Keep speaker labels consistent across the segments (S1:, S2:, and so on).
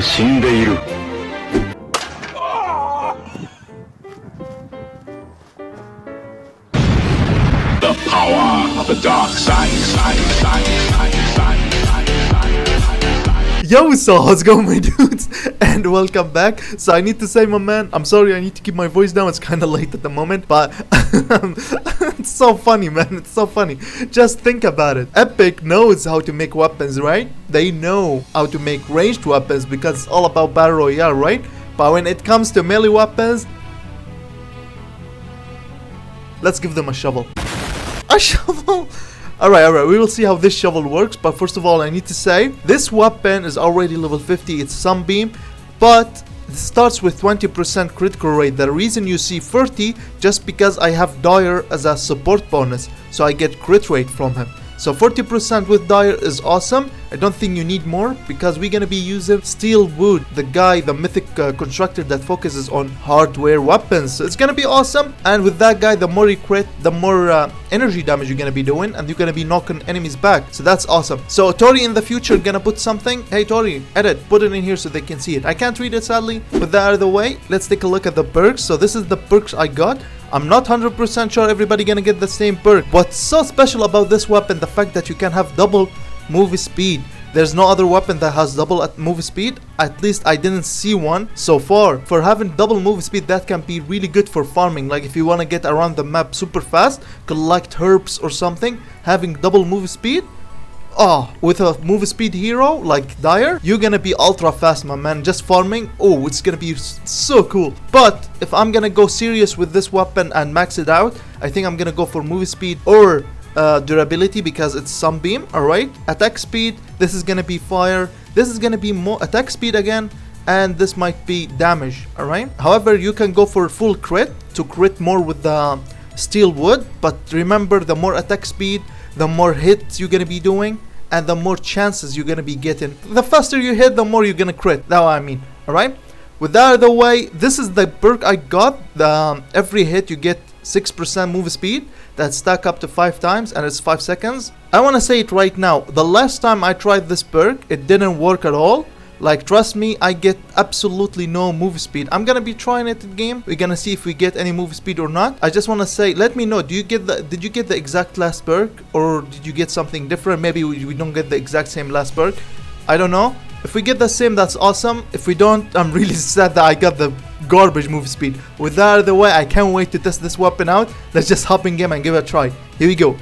S1: 死んでいる。The power of the dark side.
S2: Yo, so how's it going, my dudes? And welcome back. So I need to say, my man, I'm sorry, I need to keep my voice down. It's kind of late at the moment, but it's so funny, man. It's so funny. Just think about it. Epic knows how to make weapons, right? They know how to make ranged weapons because it's all about battle royale, right? But when it comes to melee weapons, let's give them a shovel. A shovel? Alright, we will see how this shovel works, but first of all I need to say, this weapon is already level 50, it's Sunbeam, but it starts with 20% critical rate. The reason you see 30, just because I have Dire as a support bonus, so I get crit rate from him. So 40% with Dire is awesome. I don't think you need more because we're gonna be using Steel Wood, the guy, the mythic constructor that focuses on hardware weapons. So it's gonna be awesome. And with that guy, the more you crit, the more energy damage you're gonna be doing, and you're gonna be knocking enemies back. So that's awesome. So Torii in the future gonna put something. Hey Torii, edit, put it in here so they can see it. I can't read it sadly. With that out of the way, let's take a look at the perks. So this is the perks I got. I'm not 100% sure everybody gonna get the same perk. What's so special about this weapon, the fact that you can have double move speed. There's no other weapon that has double move speed. At least I didn't see one so far. For having double move speed, that can be really good for farming. Like if you want to get around the map super fast, collect herbs or something, having double move speed. Oh, with a move speed hero like Dire, you're gonna be ultra fast, my man. Just farming, oh, it's gonna be so cool. But if I'm gonna go serious with this weapon and max it out, I think I'm gonna go for move speed or durability because it's Sunbeam. Alright, attack speed, this is gonna be fire, this is gonna be more attack speed again, and this might be damage. Alright, however, you can go for full crit to crit more with the Steel Wood, but remember, the more attack speed, the more hits you're gonna be doing, and the more chances you're gonna be getting. The faster you hit, the more you're gonna crit. That's what I mean. Alright? With that out of the way, this is the perk I got. Every hit you get 6% move speed. That stack up to 5 times, and it's 5 seconds. I wanna say it right now. The last time I tried this perk, it didn't work at all. Like, trust me, I get absolutely no move speed. I'm gonna be trying it in game. We're gonna see if we get any move speed or not. I just wanna say, let me know, did you get the exact last perk, or did you get something different? Maybe we don't get the exact same last perk. I don't know. If we get the same, that's awesome. If we don't, I'm really sad that I got the garbage move speed. With that out of the way, I can't wait to test this weapon out. Let's just hop in game and give it a try. Here we go.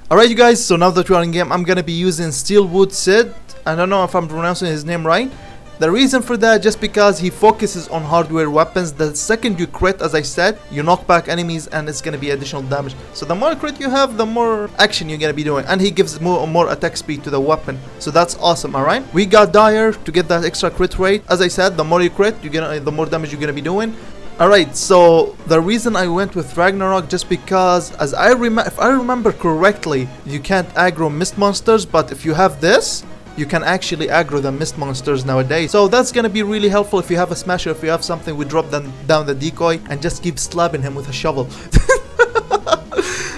S2: Alright you guys, so now that we are in game, I'm gonna be using Steel Wood Sid. I don't know if I'm pronouncing his name right. The reason for that, just because he focuses on hardware weapons. The second you crit, as I said, you knock back enemies and it's gonna be additional damage. So the more crit you have, the more action you're gonna be doing, and he gives more attack speed to the weapon. So that's awesome. Alright, we got Dire to get that extra crit rate. As I said, the more you crit, the more damage you're gonna be doing. Alright, so the reason I went with Ragnarok, just because, as if I remember correctly, you can't aggro mist monsters, but if you have this, you can actually aggro the mist monsters nowadays. So that's gonna be really helpful if you have a smasher, if you have something, we drop down the decoy and just keep slapping him with a shovel.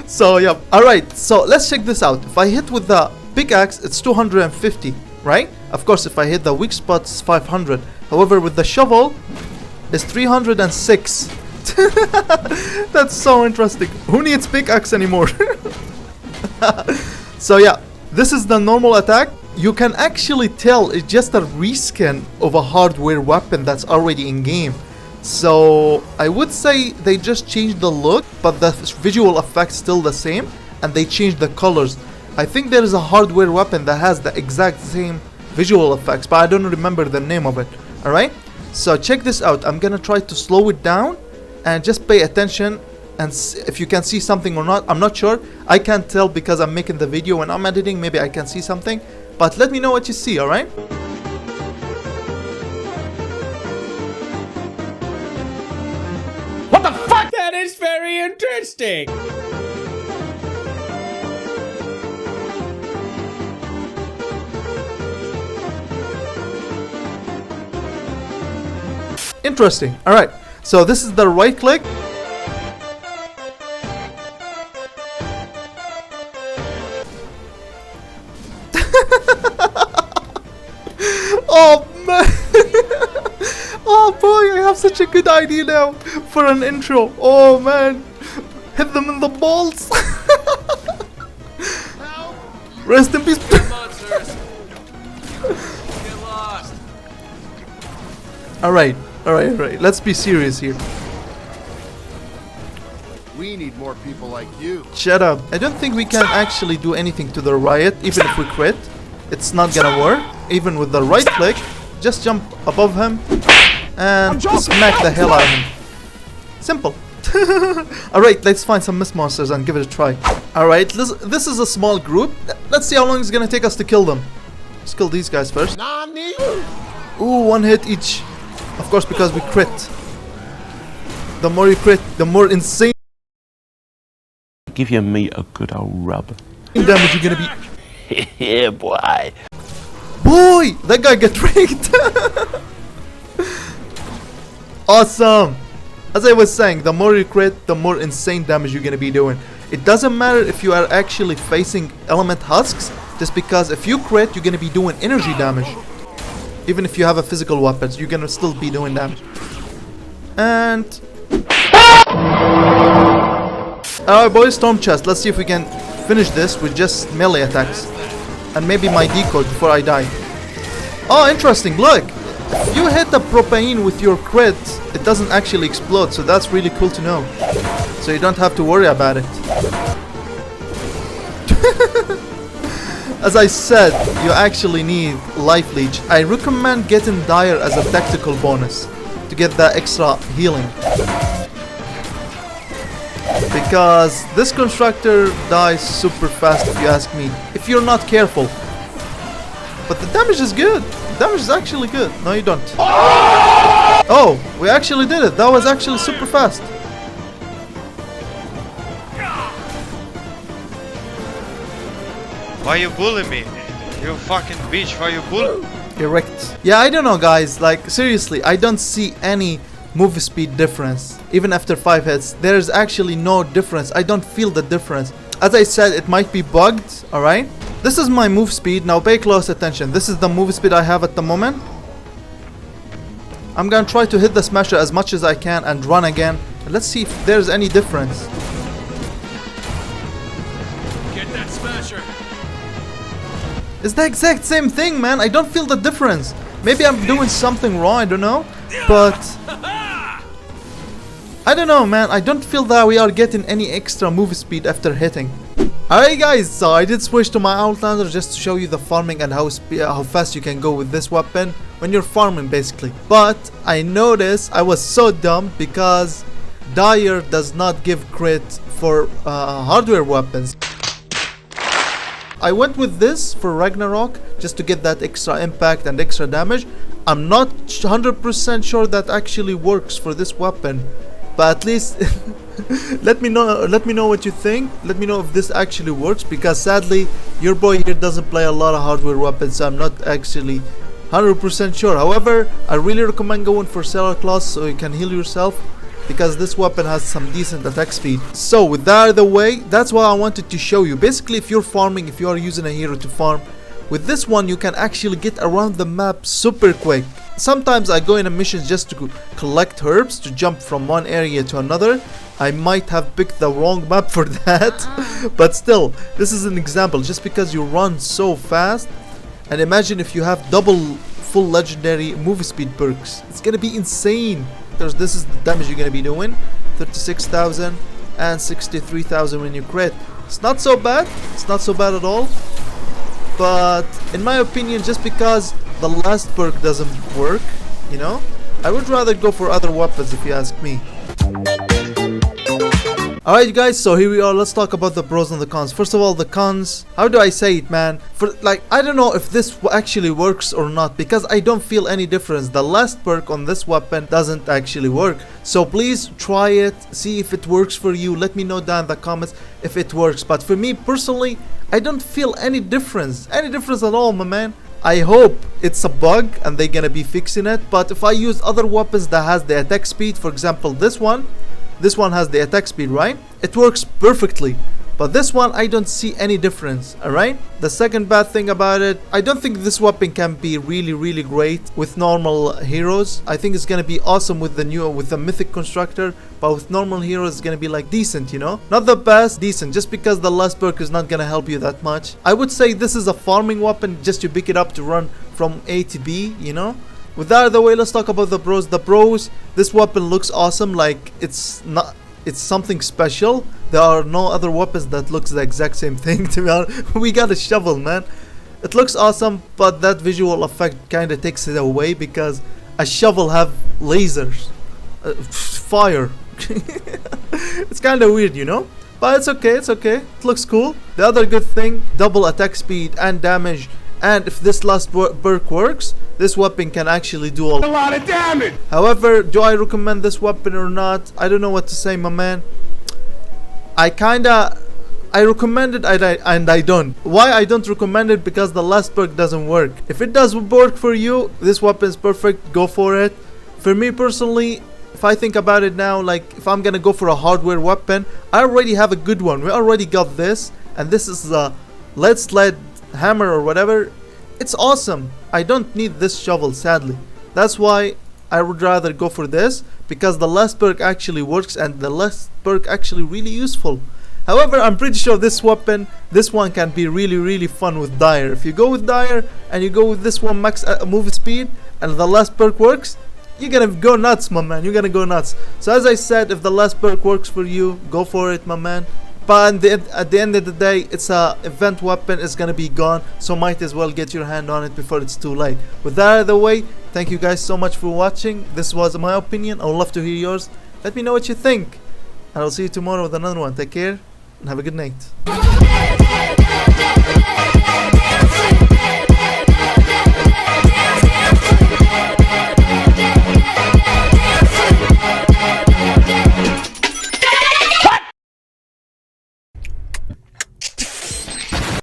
S2: So yeah, alright, so let's check this out. If I hit with the pickaxe, it's 250, right? Of course, if I hit the weak spot, it's 500. However, with the shovel, it's 306. That's so interesting. Who needs pickaxe anymore? So yeah, this is the normal attack. You can actually tell it's just a reskin of a hardware weapon that's already in game. So I would say they just changed the look, but the visual effect's still the same, and they changed the colors. I think there is a hardware weapon that has the exact same visual effects, but I don't remember the name of it. Alright? So check this out. I'm gonna try to slow it down and just pay attention and if you can see something or not. I'm not sure. I can't tell because I'm making the video. When I'm editing, maybe I can see something, but let me know what you see. All right.
S3: What the fuck? That is very interesting.
S2: Interesting. All right, so this is the right click. good idea now for an intro. Oh man, hit them in the balls. Rest in peace.
S4: Monsters. Get lost.
S2: All right. Let's be serious here.
S5: We need more people like you.
S2: Shut up. I don't think we can actually do anything to the riot, even if we crit. It's not gonna work. Even with the right click, just jump above him and smack the hell out of him. Simple. Alright, let's find some mist monsters and give it a try. Alright, this is a small group. Let's see how long it's gonna take us to kill them. Let's kill these guys first.
S5: Nani?
S2: Ooh, one hit each. Of course, because we crit. The more you crit, the more insane
S6: Give your meat a good old rub.
S2: damage you're gonna be.
S6: Yeah, boy.
S2: Boy, that guy got tricked. Awesome. As I was saying, the more you crit, the more insane damage you're gonna be doing. It doesn't matter if you are actually facing element husks, just because if you crit, you're gonna be doing energy damage. Even if you have a physical weapon, you're gonna still be doing damage. And alright boys, storm chest. Let's see if we can finish this with just melee attacks. And maybe my decoy before I die. Oh, interesting, look! If you hit the propane with your crit, it doesn't actually explode, so that's really cool to know. So you don't have to worry about it. As I said, you actually need life leech. I recommend getting dire as a tactical bonus to get that extra healing. Because this constructor dies super fast if you ask me, if you're not careful. But the damage is good. The damage is actually good. No, you don't. Oh, we actually did it. That was actually super fast.
S7: Why you bully me? You fucking bitch, why you bully?
S2: Erect. Yeah, I don't know guys, like seriously, I don't see any move speed difference. Even after 5 hits, there's actually no difference. I don't feel the difference. As I said, it might be bugged, alright? This is my move speed. Now pay close attention. This is the move speed I have at the moment. I'm gonna try to hit the smasher as much as I can and run again. Let's see if there's any difference.
S4: Get that smasher.
S2: It's the exact same thing, man. I don't feel the difference. Maybe I'm doing something wrong, I don't know. But I don't know, man. I don't feel that we are getting any extra move speed after hitting. Alright guys, so I did switch to my Outlander just to show you the farming and how fast you can go with this weapon when you're farming basically. But I noticed I was so dumb because Dire does not give crit for hardware weapons. I went with this for Ragnarok just to get that extra impact and extra damage. I'm not 100% sure that actually works for this weapon, but at least let me know what you think. Let me know if this actually works, because sadly your boy here doesn't play a lot of hardware weapons, so I'm not actually 100% sure. However, I really recommend going for Sailor Claws so you can heal yourself, because this weapon has some decent attack speed. So with that out of the way, that's what I wanted to show you. Basically, if you're farming, if you are using a hero to farm, with this one you can actually get around the map super quick. Sometimes I go in a mission just to collect herbs to jump from one area to another. I might have picked the wrong map for that, but still, this is an example. Just because you run so fast, and imagine if you have double full legendary move speed perks, it's gonna be insane. Because this is the damage you're gonna be doing, 36,000 and 63,000 when you crit. It's not so bad. It's not so bad at all. But in my opinion, just because the last perk doesn't work, you know, I would rather go for other weapons if you ask me. Alright guys, so here we are. Let's talk about the pros and the cons. First of all, the cons. How do I say it, man? I don't know if this actually works or not, because I don't feel any difference. The last perk on this weapon doesn't actually work. So please try it, see if it works for you. Let me know down in the comments if it works. But for me personally, I don't feel any difference at all, my man. I hope it's a bug and they're gonna be fixing it. But if I use other weapons that has the attack speed, for example this one has the attack speed, right? It works perfectly. But this one, I don't see any difference, alright? The second bad thing about it, I don't think this weapon can be really great with normal heroes. I think it's gonna be awesome with the mythic constructor, but with normal heroes it's gonna be like decent, you know? Not the best, decent, just because the last perk is not gonna help you that much. I would say this is a farming weapon, just to pick it up to run from A to B, you know? With that out of the way, let's talk about the pros. The pros, this weapon looks awesome, like it's something special. There are no other weapons that looks the exact same thing, to be honest. We got a shovel, man. It looks awesome, but that visual effect kind of takes it away, because a shovel have lasers, fire. It's kind of weird, you know? But it's okay, it's okay. It looks cool. The other good thing, double attack speed and damage. And if this last perk works, this weapon can actually do a
S1: lot of damage.
S2: However, do I recommend this weapon or not? I don't know what to say, my man. I recommend it and I don't. Why I don't recommend it? Because the last perk doesn't work. If it does work for you, this weapon is perfect. Go for it. For me personally, if I think about it now, like if I'm gonna go for a hardware weapon, I already have a good one. We already got this, and this is the lead hammer or whatever. It's awesome. I don't need this shovel, sadly. That's why I would rather go for this, because the last perk actually works and the last perk actually really useful. However, I'm pretty sure this one can be really fun with Dire. If you go with Dire and you go with this one max move speed and the last perk works, you're gonna go nuts, my man. You're gonna go nuts. So as I said, if the last perk works for you, go for it, my man. But at the end of the day, it's a event weapon. It's gonna be gone, so might as well get your hand on it before it's too late. With that out of the way, thank you guys so much for watching. This was my opinion. I would love to hear yours. Let me know what you think, and I'll see you tomorrow with another one. Take care and have a good night.